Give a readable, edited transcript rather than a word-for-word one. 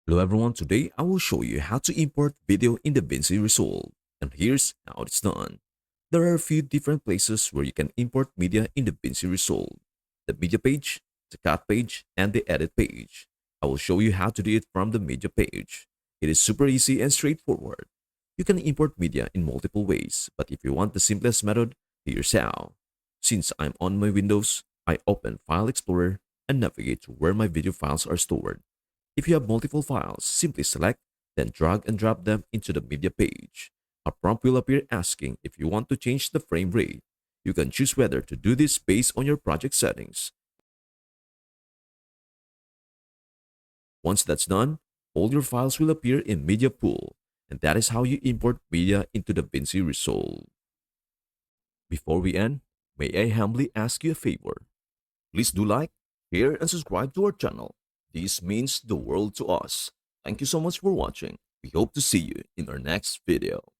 Hello everyone, today I will show you how to import video in DaVinci Resolve. And here's how it's done. There are a few different places where you can import media in DaVinci Resolve. The media page, the cut page, and the edit page. I will show you how to do it from the media page. It is super easy and straightforward. You can import media in multiple ways, but if you want the simplest method, here's how. Since I'm on my Windows, I open File Explorer and navigate to where my video files are stored. If you have multiple files, simply select, then drag and drop them into the media page. A prompt will appear asking if you want to change the frame rate. You can choose whether to do this based on your project settings. Once that's done, all your files will appear in Media Pool, and that is how you import media into DaVinci Resolve. Before we end, may I humbly ask you a favor? Please do like, share, and subscribe to our channel. This means the world to us. Thank you so much for watching. We hope to see you in our next video.